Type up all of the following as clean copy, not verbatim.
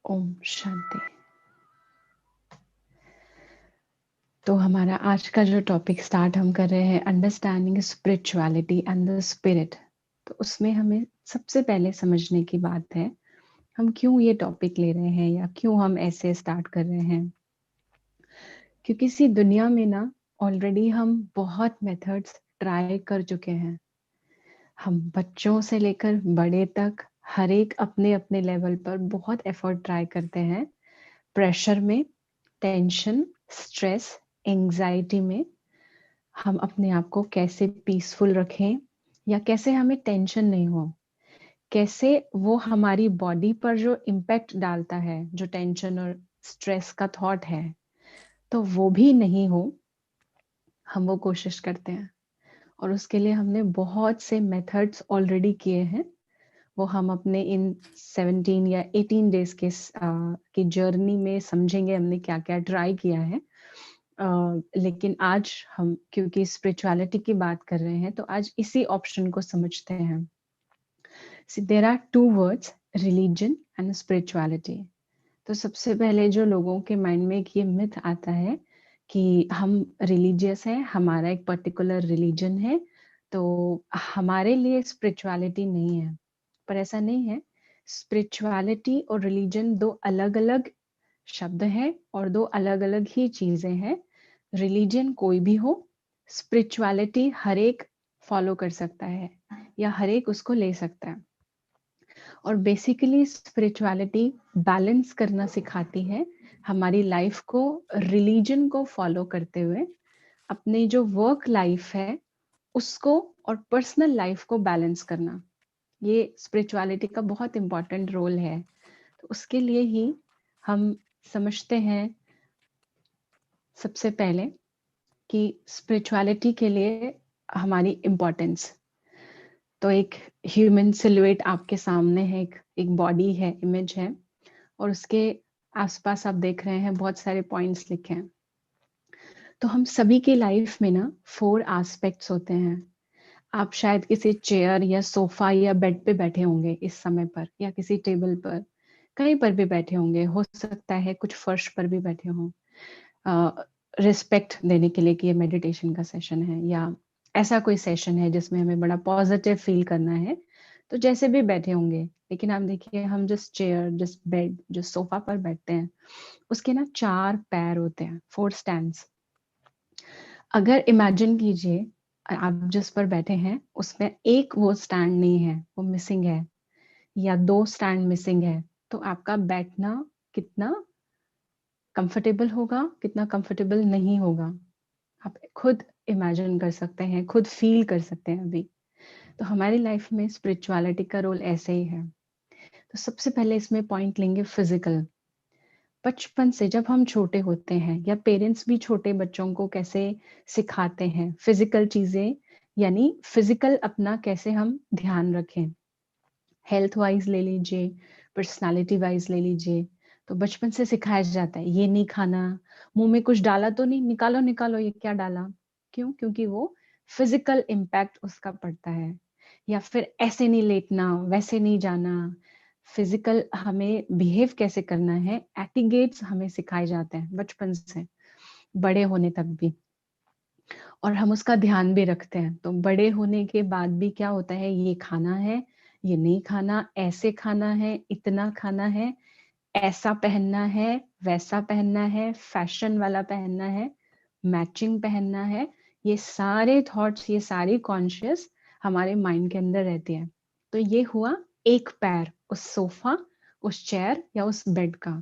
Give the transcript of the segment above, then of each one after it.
ओम शांति। तो हमारा आज का जो टॉपिक स्टार्ट हम कर रहे हैं, understanding spirituality and the spirit. तो उसमें हमें सबसे पहले समझने की बात है, हम क्यों ये टॉपिक ले रहे हैं या क्यों हम ऐसे स्टार्ट कर रहे हैं। क्योंकि इसी दुनिया में ना ऑलरेडी हम बहुत मेथड्स ट्राई कर चुके हैं। हम बच्चों से लेकर बड़े तक हर एक अपने अपने लेवल पर बहुत एफर्ट ट्राई करते हैं। प्रेशर में, टेंशन, स्ट्रेस, एंजाइटी में हम अपने आप को कैसे पीसफुल रखें या कैसे हमें टेंशन नहीं हो, कैसे वो हमारी बॉडी पर जो इम्पैक्ट डालता है, जो टेंशन और स्ट्रेस का थॉट है, तो वो भी नहीं हो, हम वो कोशिश करते हैं। और उसके लिए हमने बहुत से मेथड्स ऑलरेडी किए हैं। वो हम अपने इन 17 या 18 डेज की जर्नी में समझेंगे हमने क्या क्या ट्राई किया है। लेकिन आज हम क्योंकि स्पिरिचुअलिटी की बात कर रहे हैं, तो आज इसी ऑप्शन को समझते हैं। There are two words, religion and spirituality. तो सबसे पहले जो लोगों के माइंड में एक ये मिथ आता है कि हम रिलीजियस हैं, हमारा एक पर्टिकुलर रिलीजन है, तो हमारे लिए स्पिरिचुअलिटी नहीं है। पर ऐसा नहीं है। स्पिरिचुअलिटी और रिलीजन दो अलग अलग शब्द हैं और दो अलग अलग ही चीजें हैं। रिलीजन कोई भी हो, स्पिरिचुअलिटी हर एक फॉलो कर सकता है या हर एक उसको ले सकता है। और बेसिकली स्पिरिचुअलिटी बैलेंस करना सिखाती है, हमारी लाइफ को रिलीजन को फॉलो करते हुए अपने जो वर्क लाइफ है उसको और पर्सनल लाइफ को बैलेंस करना। ये स्पिरिचुअलिटी का बहुत इंपॉर्टेंट रोल है। तो उसके लिए ही हम समझते हैं सबसे पहले कि स्पिरिचुअलिटी के लिए हमारी इम्पोर्टेंस। तो एक ह्यूमन सिलुएट आपके सामने है, एक बॉडी है, इमेज है, और उसके आसपास आप देख रहे हैं बहुत सारे पॉइंट्स लिखे हैं। तो हम सभी की लाइफ में ना 4 एस्पेक्ट्स होते हैं। आप शायद किसी चेयर या सोफा या बेड पे बैठे होंगे इस समय पर, या किसी टेबल पर, कहीं पर भी बैठे होंगे। हो सकता है कुछ फर्श पर भी बैठे हों, रिस्पेक्ट देने के लिए कि ये मेडिटेशन का सेशन है या ऐसा कोई सेशन है जिसमें हमें बड़ा पॉजिटिव फील करना है। तो जैसे भी बैठे होंगे, लेकिन आप देखिए हम जिस चेयर, जिस बेड, जिस सोफा पर बैठते हैं, उसके ना 4 पैर होते हैं, 4 स्टैंड्स। अगर इमेजिन कीजिए आप जिस पर बैठे हैं उसमें एक वो स्टैंड नहीं है, वो मिसिंग है, या 2 स्टैंड मिसिंग है, तो आपका बैठना कितना कंफर्टेबल होगा, कितना कंफर्टेबल नहीं होगा, आप खुद इमेजिन कर सकते हैं, खुद फील कर सकते हैं अभी। तो हमारी लाइफ में स्पिरिचुअलिटी का रोल ऐसे ही है। तो सबसे पहले इसमें पॉइंट लेंगे फिजिकल। बचपन से जब हम छोटे होते हैं, या पेरेंट्स भी छोटे बच्चों को कैसे सिखाते हैं फिजिकल चीजें, यानी फिजिकल अपना कैसे हम ध्यान रखें, हेल्थ वाइज ले लीजिए, पर्सनालिटी वाइज ले लीजिए। तो बचपन से सिखाया जाता है ये नहीं खाना, मुंह में कुछ डाला तो नहीं, निकालो निकालो ये क्या डाला। क्यों? क्योंकि वो फिजिकल इम्पैक्ट उसका पड़ता है। या फिर ऐसे नहीं लेटना, वैसे नहीं जाना। फिजिकल हमें बिहेव कैसे करना है, एटिगेट्स हमें सिखाए जाते हैं बचपन से बड़े होने तक भी, और हम उसका ध्यान भी रखते हैं। तो बड़े होने के बाद भी क्या होता है, ये खाना है, ये नहीं खाना, ऐसे खाना है, इतना खाना है, ऐसा पहनना है, वैसा पहनना है, फैशन वाला पहनना है, मैचिंग पहनना है। ये सारे थॉट्स, ये सारी कॉन्शियस हमारे माइंड के अंदर रहती है। तो ये हुआ एक पैर, उस सोफा, उस चेयर या उस बेड का।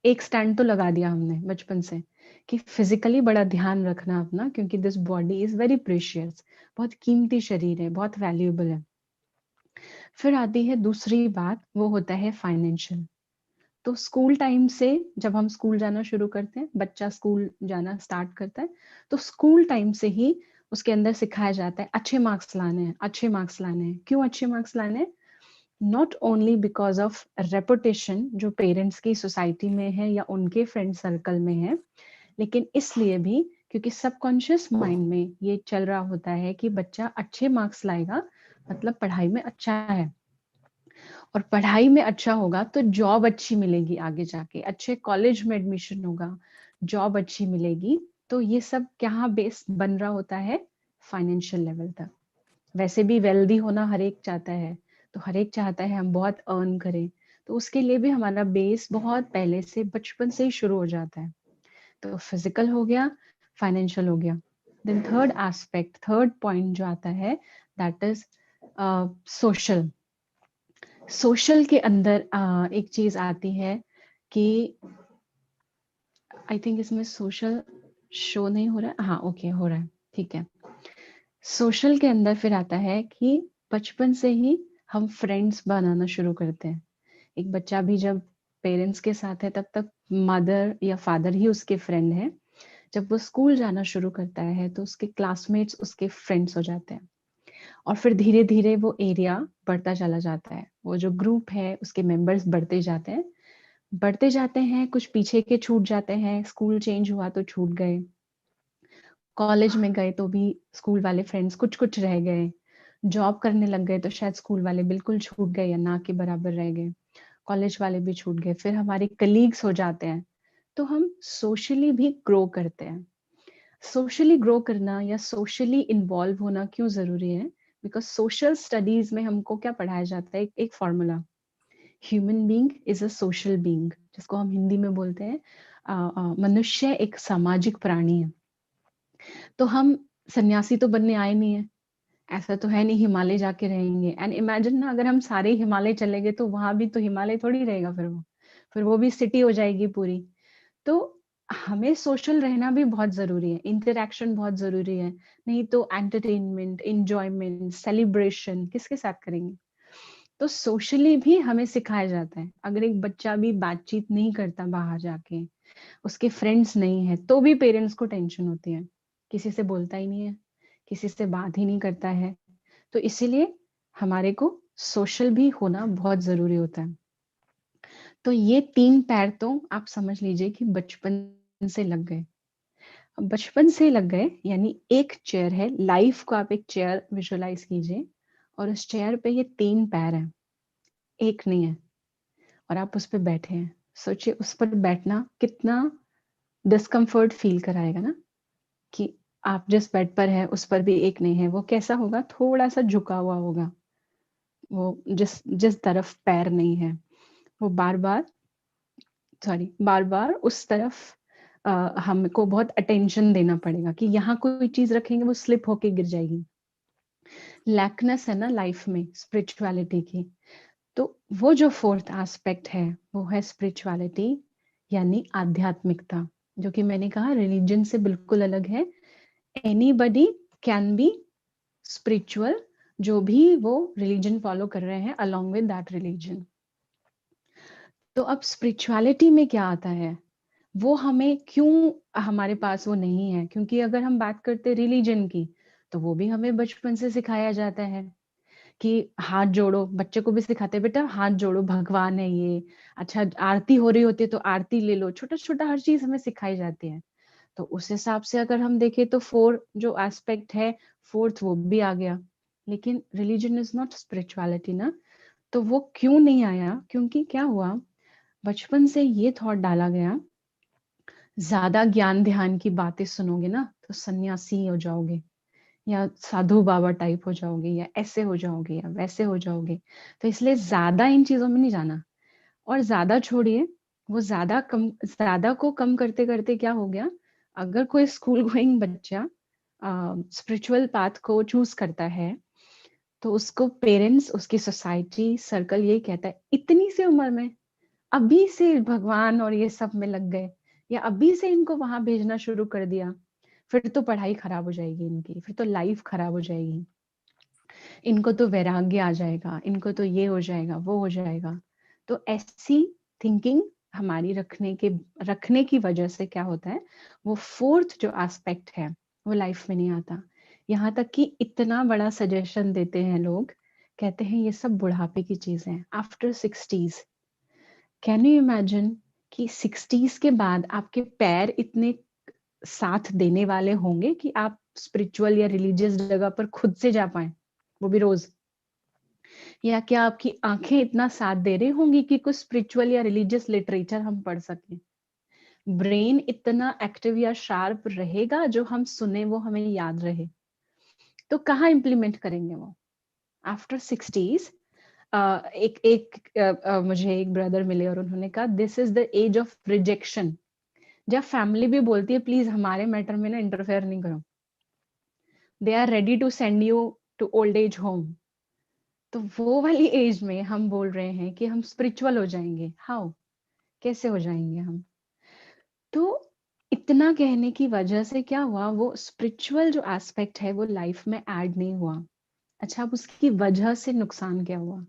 एक स्टैंड तो लगा दिया हमने बचपन से कि फिजिकली बड़ा ध्यान रखना अपना, क्योंकि this body is very precious, बहुत कीमती शरीर है, बहुत वैल्यूएबल है। फिर आती है दूसरी बात, वो होता है फाइनेंशियल। तो स्कूल टाइम से जब हम स्कूल जाना शुरू करते हैं, बच्चा स्कूल जाना स्टार्ट करता है, तो स्कूल टाइम से ही उसके अंदर सिखाया जाता है अच्छे मार्क्स लाने हैं, अच्छे मार्क्स लाने हैं। क्यों अच्छे मार्क्स लाने हैं? Not only because of reputation जो पेरेंट्स की सोसाइटी में है या उनके फ्रेंड सर्कल में है, लेकिन इसलिए भी क्योंकि सबकॉन्शियस माइंड में ये चल रहा होता है कि बच्चा अच्छे मार्क्स लाएगा मतलब पढ़ाई में अच्छा है। और पढ़ाई में अच्छा होगा तो जॉब अच्छी मिलेगी आगे जाके, अच्छे कॉलेज में एडमिशन होगा, जॉब अच्छी मिलेगी। तो ये सब क्या बेस बन रहा होता है? फाइनेंशियल लेवल तक। वैसे भी वेल्दी होना हर एक चाहता है, तो हर एक चाहता है हम बहुत अर्न करें, तो उसके लिए भी हमारा बेस बहुत पहले से बचपन से ही शुरू हो जाता है। तो फिजिकल हो गया, फाइनेंशियल हो गया। Then third aspect, third point जो आता है, दैट इज सोशल। सोशल के अंदर एक चीज आती है कि आई थिंक इसमें सोशल शो नहीं हो रहा है, हाँ ओके हो रहा है, ठीक है। सोशल के अंदर फिर आता है कि बचपन से ही हम फ्रेंड्स बनाना शुरू करते हैं। एक बच्चा भी जब पेरेंट्स के साथ है तब तक मदर या फादर ही उसके फ्रेंड है। जब वो स्कूल जाना शुरू करता है तो उसके क्लासमेट्स उसके फ्रेंड्स हो जाते हैं, और फिर धीरे धीरे वो एरिया बढ़ता चला जाता है, वो जो ग्रुप है उसके मेंबर्स बढ़ते जाते हैं, बढ़ते जाते हैं, कुछ पीछे के छूट जाते हैं, स्कूल चेंज हुआ तो छूट गए, कॉलेज में गए तो भी स्कूल वाले फ्रेंड्स कुछ कुछ रह गए, जॉब करने लग गए तो शायद स्कूल वाले बिल्कुल छूट गए या ना के बराबर रह गए, कॉलेज वाले भी छूट गए, फिर हमारे कलीग्स हो जाते हैं। तो हम सोशली भी ग्रो करते हैं। सोशली ग्रो करना या सोशली इन्वॉल्व होना क्यों जरूरी है? बिकॉज सोशल स्टडीज में हमको क्या पढ़ाया जाता है, एक formula, human being is a social being, जिसको हम हिंदी में बोलते हैं मनुष्य एक सामाजिक प्राणी है। तो हम सन्यासी तो बनने आए नहीं है, ऐसा तो है नहीं हिमालय जाके रहेंगे। एंड इमेजिन ना, अगर हम सारे हिमालय चले गए तो वहां भी तो हिमालय थोड़ी रहेगा, फिर वो भी सिटी हो जाएगी पूरी। तो हमें सोशल रहना भी बहुत जरूरी है, इंटरेक्शन बहुत जरूरी है, नहीं तो एंटरटेनमेंट, इंजॉयमेंट, सेलिब्रेशन किसके साथ करेंगे? तो सोशली भी हमें सिखाया जाता है। अगर एक बच्चा भी बातचीत नहीं करता बाहर जाके, उसके फ्रेंड्स नहीं है, तो भी पेरेंट्स को टेंशन होती है, किसी से बोलता ही नहीं है, किसी से बात ही नहीं करता है। तो इसीलिए हमारे को सोशल भी होना बहुत जरूरी होता है। तो ये 3 पैर तो आप समझ लीजिए कि बचपन से लग गए। अब बचपन से लग गए यानी एक चेयर है, लाइफ को आप एक चेयर विजुअलाइज कीजिए, और उस चेयर पे ये 3 पैर हैं, एक नहीं है, और आप उस पे बैठे हैं। सोचिए उस पर बैठना कितना डिस्कम्फर्ट फील कराएगा ना, कि आप जिस बेड पर है उस पर भी एक नहीं है, वो कैसा होगा? थोड़ा सा झुका हुआ होगा, वो जिस जिस तरफ पैर नहीं है, वो बार बार, सॉरी, बार बार उस तरफ हमको बहुत अटेंशन देना पड़ेगा कि यहाँ कोई चीज रखेंगे वो स्लिप होके गिर जाएगी। लैकनेस है ना लाइफ में स्पिरिचुअलिटी की। तो वो जो फोर्थ एस्पेक्ट है वो है स्पिरिचुअलिटी, यानी आध्यात्मिकता, जो कि मैंने कहा रिलीजन से बिल्कुल अलग है। एनीबडी कैन बी स्पिरिचुअल, जो भी वो रिलीजन फॉलो कर रहे हैं अलोंग विद दैट रिलीजन। तो अब स्पिरिचुअलिटी में क्या आता है, वो हमें क्यों हमारे पास वो नहीं है? क्योंकि अगर हम बात करते रिलीजन की, तो वो भी हमें बचपन से सिखाया जाता है कि हाथ जोड़ो, बच्चे को भी सिखाते हैं बेटा हाथ जोड़ो, भगवान है ये। अच्छा, आरती हो रही होती है तो आरती ले लो, छोटा छोटा हर चीज हमें सिखाई जाती है। तो उस हिसाब से अगर हम देखें तो फोर जो एस्पेक्ट है, फोर्थ वो भी आ गया। लेकिन रिलीजन इज नॉट स्पिरिचुअलिटी ना। तो वो क्यों नहीं आया? क्योंकि क्या हुआ, बचपन से ये थॉट डाला गया, ज्यादा ज्ञान ध्यान की बातें सुनोगे ना तो सन्यासी हो जाओगे, या साधु बाबा टाइप हो जाओगे, या ऐसे हो जाओगे, या वैसे हो जाओगे। तो इसलिए ज्यादा इन चीजों में नहीं जाना। और ज्यादा छोड़िए, वो ज्यादा को कम करते करते क्या हो गया, अगर कोई स्कूल गोइंग बच्चा स्पिरिचुअल पाथ को चूज करता है, तो उसको पेरेंट्स, उसकी सोसाइटी, सर्कल यही कहता है इतनी सी उम्र में अभी से भगवान और ये सब में लग गए, या अभी से इनको वहां भेजना शुरू कर दिया, फिर तो पढ़ाई खराब हो जाएगी इनकी, फिर तो लाइफ खराब हो जाएगी, इनको तो वैराग्य आ जाएगा, इनको तो ये हो जाएगा, वो हो जाएगा। तो ऐसी थिंकिंग हमारी रखने की वजह से क्या होता है, वो फोर्थ जो एस्पेक्ट है वो लाइफ में नहीं आता। यहाँ तक कि इतना बड़ा सजेशन देते हैं लोग, कहते हैं ये सब बुढ़ापे की चीज है, after 60s। Can you imagine कि 60s के बाद आपके पैर इतने साथ देने वाले होंगे कि आप स्पिरिचुअल या रिलीजियस जगह पर खुद से जा पाए, वो भी रोज? या क्या आपकी आँखें इतना साथ दे रही होंगी कि कुछ स्पिरिचुअल या रिलीजियस लिटरेचर हम पढ़ सकें? ब्रेन इतना एक्टिव या शार्प रहेगा जो हम सुने वो हमें याद रहे। तो कहाँ इम्प्लीमेंट करेंगे वो? आफ्टर 60s एक एक मुझे एक ब्रदर मिले और उन्होंने कहा this is the age of rejection. जब फैमिली भी बोलती है प्लीज़ हमारे मैटर में ना इंटरफेयर नहीं करो। They are ready to send you to old age home. तो वो वाली एज में हम बोल रहे हैं कि हम स्पिरिचुअल हो जाएँगे। हाउ? कैसे हो जाएँगे हम? तो इतना कहने की वजह से क्या हुआ, वो स्पिरिचुअल जो एस्पेक्ट है वो लाइफ में ऐड नहीं हुआ। अच्छा, अब उसकी वजह से नुकसान क्या हुआ?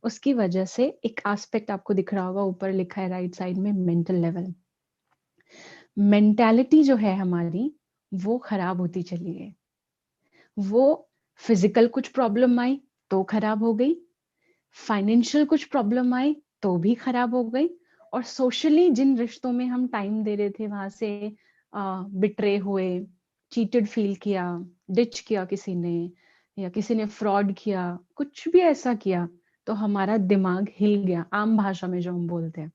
उसकी वजह से एक एस्पेक्ट आपको दिख रहा होगा, ऊपर लिखा है राइट साइड में, मेंटल लेवल। मेंटालिटी जो है हमारी वो खराब होती चली गई। वो फिजिकल कुछ प्रॉब्लम आई तो खराब हो गई, फाइनेंशियल कुछ प्रॉब्लम आई तो भी खराब हो गई, और सोशली जिन रिश्तों में हम टाइम दे रहे थे वहां से बिट्रे हुए, चीटेड फील किया, डिच किया किसी ने, या किसी ने फ्रॉड किया, कुछ भी ऐसा किया, तो हमारा दिमाग हिल गया, आम भाषा में जो हम बोलते हैं।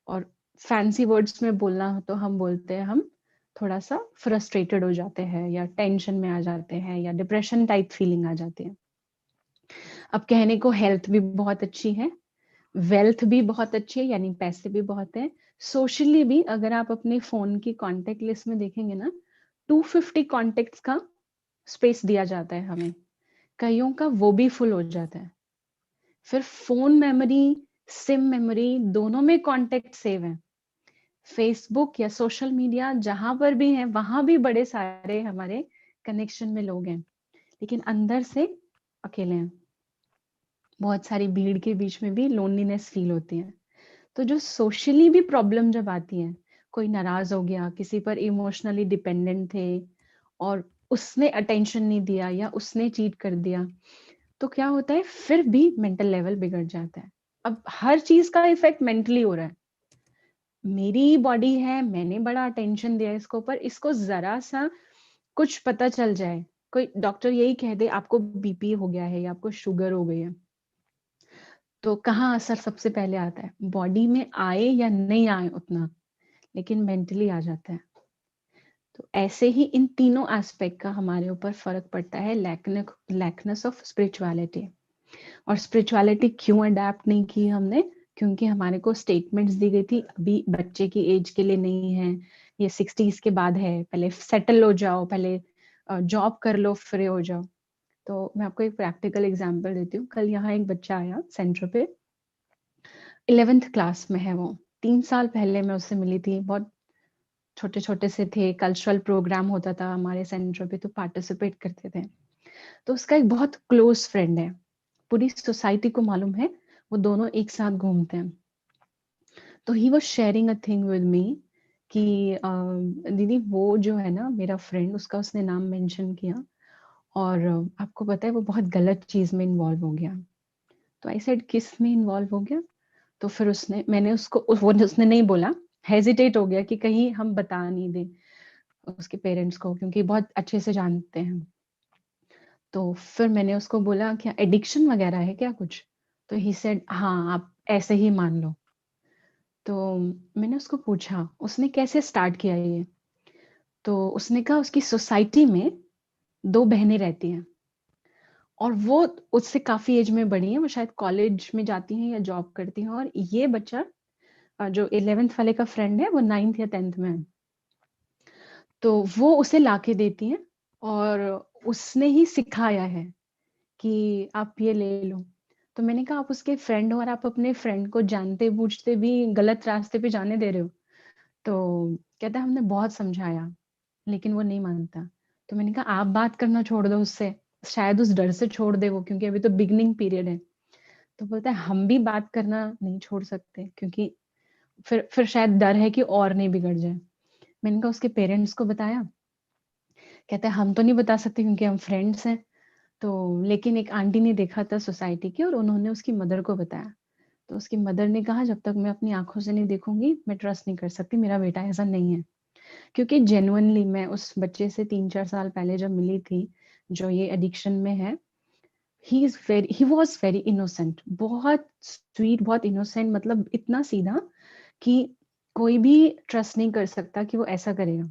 और फैंसी वर्ड्स में बोलना हो तो हम बोलते हैं हम थोड़ा सा फ्रस्ट्रेटेड हो जाते हैं, या टेंशन में आ जाते हैं, या डिप्रेशन टाइप फीलिंग आ जाती है। अब कहने को हेल्थ भी बहुत अच्छी है, वेल्थ भी बहुत अच्छी है, यानी पैसे भी बहुत हैं। सोशली भी अगर आप अपने फ़ोन की कॉन्टैक्ट लिस्ट में देखेंगे ना, 250 कॉन्टैक्ट्स का स्पेस दिया जाता है हमें। कइयों का वो भी फुल हो जाता है। फिर फ़ोन मेमोरी, सिम मेमोरी दोनों में कॉन्टैक्ट सेव हैं। फ़ेसबुक या सोशल मीडिया जहाँ पर भी हैं, वहाँ भी बड़े सारे हमारे कनेक्शन में लोग हैं, लेकिन अंदर से अकेले हैं। बहुत सारी भीड़ के बीच में भी लोनलीनेस फ़ील होती है। तो जो सोशली भी प्रॉब्लम जब आती है, कोई नाराज हो गया, किसी पर इमोशनली डिपेंडेंट थे और उसने अटेंशन नहीं दिया या उसने चीट कर दिया, तो क्या होता है, फिर भी मेंटल लेवल बिगड़ जाता है। अब हर चीज का इफेक्ट मेंटली हो रहा है। मेरी बॉडी है, मैंने बड़ा अटेंशन दिया इसको, पर इसको जरा सा कुछ पता चल जाए, कोई डॉक्टर यही कह दे आपको बीपी हो गया है या आपको शुगर हो गई है, तो कहाँ असर सबसे पहले आता है? बॉडी में आए या नहीं आए उतना, लेकिन मेंटली आ जाता है। तो ऐसे ही इन तीनों एस्पेक्ट का हमारे ऊपर फर्क पड़ता है, लैकनेस ऑफ स्पिरिचुअलिटी। और स्पिरिचुअलिटी क्यों अडेप्ट नहीं की हमने? क्योंकि हमारे को स्टेटमेंट्स दी गई थी अभी बच्चे की एज के लिए नहीं है, ये 60s के बाद है, पहले सेटल हो जाओ, पहले जॉब कर लो, फ्री हो जाओ। तो मैं आपको एक प्रैक्टिकल एग्जांपल देती हूँ। कल यहाँ एक बच्चा आया सेंटर पे, 11th क्लास में है वो। 3 साल पहले मैं उससे मिली थी, बहुत छोटे छोटे से थे, कल्चरल प्रोग्राम होता था हमारे सेंटर पे तो पार्टिसिपेट करते थे। तो उसका एक बहुत क्लोज फ्रेंड है, पूरी सोसाइटी को मालूम है, वो दोनों एक साथ घूमते हैं। तो he was sharing a thing with me कि दीदी वो जो है ना मेरा फ्रेंड, उसका उसने नाम मेंशन किया, और आपको पता है वो बहुत गलत चीज में इन्वॉल्व हो गया। तो आई सेड किस में इन्वॉल्व हो गया? तो फिर मैंने उसको वो उसने नहीं बोला, हेजिटेट हो गया कि कहीं हम बता नहीं दें उसके पेरेंट्स को, क्योंकि बहुत अच्छे से जानते हैं। तो फिर मैंने उसको बोला क्या एडिक्शन वगैरह है क्या कुछ? तो ही सेड हाँ, आप ऐसे ही मान लो। तो मैंने उसको पूछा उसने कैसे स्टार्ट किया ये? तो उसने कहा उसकी सोसाइटी में 2 बहनें रहती हैं, और वो उससे काफ़ी एज में बड़ी हैं, वो शायद कॉलेज में जाती हैं या जॉब करती हैं, और ये बच्चा जो 11th वाले का फ्रेंड है वो 9th या 10th में है। तो वो उसे लाके देती हैं, और उसने ही सिखाया है कि आप ये ले लो। तो मैंने कहा आप उसके फ्रेंड हो और आप अपने फ्रेंड को जानते-बूझते भी गलत रास्ते पे जाने दे रहे हो। तो कहता है हमने बहुत समझाया, लेकिन वो नहीं मानता। तो मैंने कहा आप बात करना छोड़ दो उससे, शायद उस डर से छोड़ दे वो, क्योंकि अभी तो बिगिनिंग पीरियड है। तो बोलता है हम भी बात करना नहीं छोड़ सकते, क्योंकि फिर शायद डर है कि और नहीं बिगड़ जाए। मैंने कहा उसके पेरेंट्स को बताया? कहता है हम तो नहीं बता सकते क्योंकि हम फ्रेंड्स हैं। तो लेकिन एक आंटी ने देखा था सोसाइटी की, और उन्होंने उसकी मदर को बताया। तो उसकी मदर ने कहा जब तक मैं अपनी आँखों से नहीं देखूँगी, मैं ट्रस्ट नहीं कर सकती, मेरा बेटा ऐसा नहीं है। क्योंकि जेन्युइनली मैं उस बच्चे से 3-4 साल पहले जब मिली थी, जो ये एडिक्शन में है, ही वाज वेरी इनोसेंट, बहुत स्वीट, बहुत इनोसेंट, मतलब इतना सीधा कि कोई भी ट्रस्ट नहीं कर सकता कि वो ऐसा करेगा।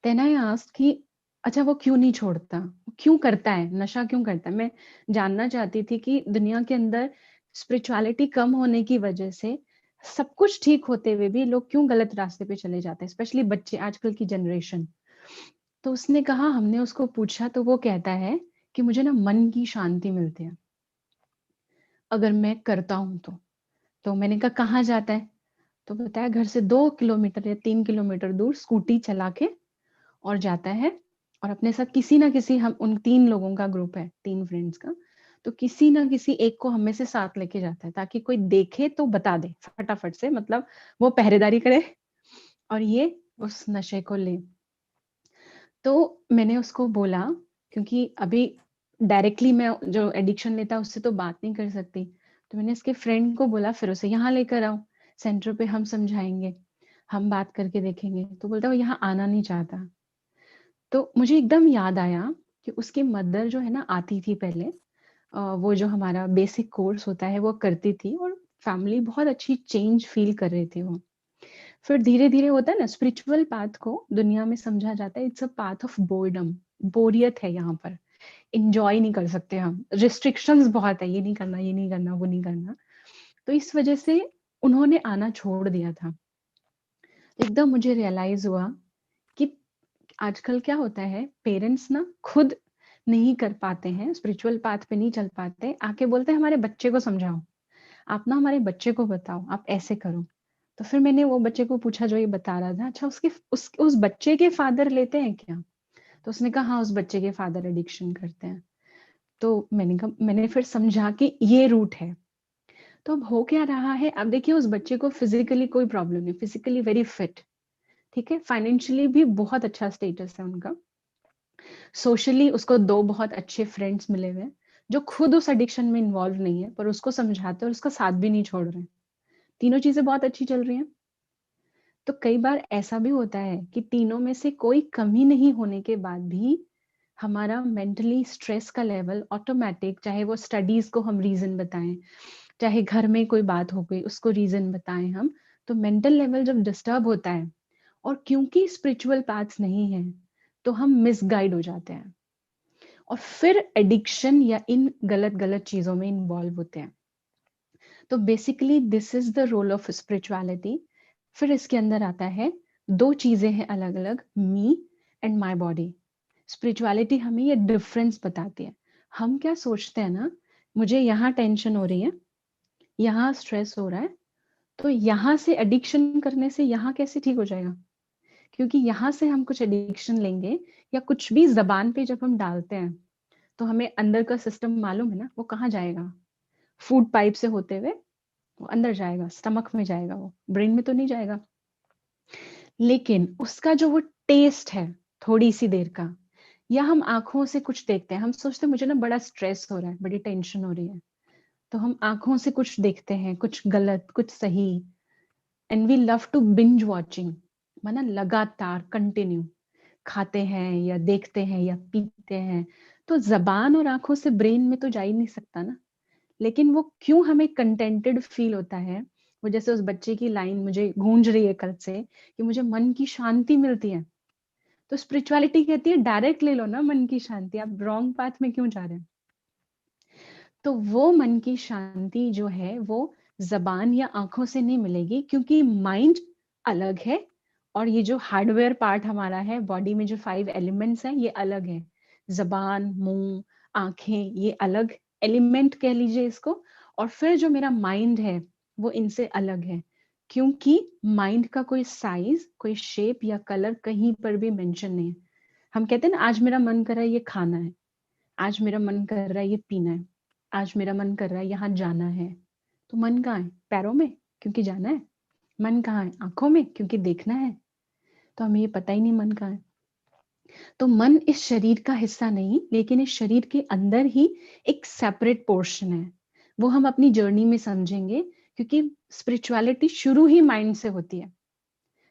देन आई आस्क्ड कि अच्छा वो क्यों नहीं छोड़ता? वो क्यों करता है? नशा क्यों करता है? मैं जानना चाहती थी कि दुनिया के अंदर स्पिरिचुअलिटी कम होने की वजह से सब कुछ ठीक होते हुए भी लोग क्यों गलत रास्ते पे चले जाते हैं, स्पेशली बच्चे, आजकल की जनरेशन। तो उसने कहा, हमने उसको पूछा तो वो कहता है कि मुझे ना मन की शांति मिलती है अगर मैं करता हूँ तो। तो मैंने कहा कहाँ जाता है? तो बताया घर से 2 किलोमीटर या 3 किलोमीटर दूर स्कूटी चला के और जाता है, और अपने साथ किसी ना किसी, हम उन 3 लोगों का ग्रुप है, 3 फ्रेंड्स का, तो किसी ना किसी एक को हम में से साथ लेके जाता है ताकि कोई देखे तो बता दे फटाफट से, मतलब वो पहरेदारी करे और ये उस नशे को ले। तो मैंने उसको बोला, क्योंकि अभी डायरेक्टली मैं जो एडिक्शन लेता है उससे तो बात नहीं कर सकती, तो मैंने इसके फ्रेंड को बोला फिर उसे यहाँ लेकर आओ, सेंटर पे हम समझाएंगे, हम बात करके देखेंगे। तो बोलता वो यहाँ आना नहीं चाहता। तो मुझे एकदम याद आया कि उसकी मदर जो है ना आती थी पहले, वो जो हमारा बेसिक कोर्स होता है वो करती थी, और फैमिली बहुत अच्छी चेंज फील कर रहे थे वो। फिर धीरे धीरे होता है ना, स्पिरिचुअल पाथ को दुनिया में समझा जाता है it's a path of boredom, बोरियत है यहाँ पर, इंजॉय नहीं कर सकते हम, रिस्ट्रिक्शंस बहुत है, ये नहीं करना, ये नहीं करना, वो नहीं करना। तो इस वजह से उन्होंने आना छोड़ दिया था। एकदम मुझे रियलाइज हुआ कि आजकल क्या होता है, पेरेंट्स ना खुद नहीं कर पाते हैं, स्पिरिचुअल पाथ पे नहीं चल पाते, आके बोलते हैं हमारे बच्चे को समझाओ, आप ना हमारे बच्चे को बताओ, आप ऐसे करो। तो फिर मैंने वो बच्चे को पूछा जो ये बता रहा था, अच्छा उसके उस बच्चे के फादर लेते हैं क्या? तो उसने कहा हाँ, उस बच्चे के फादर एडिक्शन करते हैं। तो मैंने कहा, मैंने फिर समझा कि ये रूट है। तो अब हो क्या रहा है, अब देखिए उस बच्चे को फिजिकली कोई प्रॉब्लम नहीं, फिजिकली वेरी फिट, ठीक है, फाइनेंशियली भी बहुत अच्छा स्टेटस है उनका, सोशली उसको 2 बहुत अच्छे फ्रेंड्स मिले हुए हैं जो खुद उस एडिक्शन में इन्वॉल्व नहीं है, पर उसको समझाते और उसका साथ भी नहीं छोड़ रहे हैं। तीनों चीजें बहुत अच्छी चल रही हैं। तो कई बार ऐसा भी होता है कि तीनों में से कोई कमी नहीं होने के बाद भी हमारा मेंटली स्ट्रेस का लेवल ऑटोमेटिक, चाहे वो स्टडीज को हम रीजन बताएं, चाहे घर में कोई बात हो गई उसको रीजन बताएं हम, तो मेंटल लेवल जब डिस्टर्ब होता है, और क्योंकि स्पिरिचुअल पाथ्स नहीं है, तो हम मिसगाइड हो जाते हैं और फिर एडिक्शन या इन गलत गलत चीजों में इन्वॉल्व होते हैं। तो basically this is the role of spirituality. फिर इसके अंदर आता है 2 चीजें हैं अलग अलग, me and my body. Spirituality हमें ये डिफरेंस बताती है। हम क्या सोचते हैं ना, मुझे यहाँ टेंशन हो रही है, यहाँ स्ट्रेस हो रहा है, तो यहाँ से एडिक्शन करने से यहाँ कैसे ठीक हो जाएगा? क्योंकि यहाँ से हम कुछ एडिक्शन लेंगे या कुछ भी जबान पे जब हम डालते हैं, तो हमें अंदर का सिस्टम मालूम है ना, वो कहाँ जाएगा? फूड पाइप से होते हुए वो अंदर जाएगा, स्टमक में जाएगा, वो ब्रेन में तो नहीं जाएगा। लेकिन उसका जो वो टेस्ट है थोड़ी सी देर का, या हम आंखों से कुछ देखते हैं, हम सोचते हैं मुझे ना बड़ा स्ट्रेस हो रहा है, बड़ी टेंशन हो रही है, तो हम आंखों से कुछ देखते हैं, कुछ गलत कुछ सही, and we love to binge watching, माना लगातार कंटिन्यू खाते हैं या देखते हैं या पीते हैं। तो जबान और आंखों से ब्रेन में तो जा ही नहीं सकता ना। लेकिन वो क्यों हमें कंटेंटेड फील होता है, वो जैसे उस बच्चे की लाइन मुझे गूंज रही है कल से कि मुझे मन की शांति मिलती है। तो स्पिरिचुअलिटी कहती है डायरेक्ट ले लो ना मन की शांति, आप रॉन्ग पाथ में क्यों जा रहे हैं? तो वो मन की शांति जो है वो जबान या आंखों से नहीं मिलेगी, क्योंकि माइंड अलग है और ये जो हार्डवेयर पार्ट हमारा है बॉडी में, जो 5 एलिमेंट्स हैं, ये अलग है। जबान, मुंह, आंखें, ये अलग एलिमेंट कह लीजिए इसको। और फिर जो मेरा माइंड है वो इनसे अलग है, क्योंकि माइंड का कोई साइज, कोई शेप या कलर कहीं पर भी मेंशन नहीं है। हम कहते हैं ना, आज मेरा मन कर रहा है ये खाना है, आज मेरा मन कर रहा है ये पीना है, आज मेरा मन कर रहा है यहाँ जाना है। तो मन कहाँ है? पैरों में, क्योंकि जाना है। मन कहाँ है? आंखों में, क्योंकि देखना है। तो हमें ये पता ही नहीं मन कहाँ है। तो मन इस शरीर का हिस्सा नहीं, लेकिन इस शरीर के अंदर ही एक सेपरेट पोर्शन है। वो हम अपनी जर्नी में समझेंगे, क्योंकि स्पिरिचुअलिटी शुरू ही माइंड से होती है।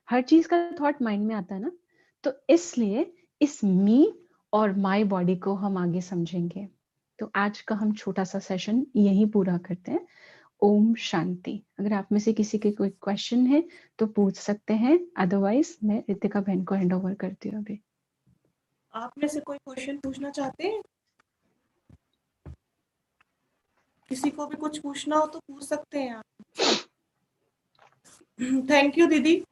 हर चीज का थॉट माइंड में आता है ना। तो इसलिए इस मी और माय बॉडी को हम आगे समझेंगे। तो आज का हम छोटा-सा सेशन यहीं पूरा करते हैं। ओम शांति। अगर आप में से किसी के कोई क्वेश्चन है तो पूछ सकते हैं, अदरवाइज़ मैं रितिका बहन को हैंड ओवर करती हूँ अभी। आप में से कोई क्वेश्चन पूछना चाहते हैं? किसी को भी कुछ पूछना हो तो पूछ सकते हैं आप। थैंक यू दीदी।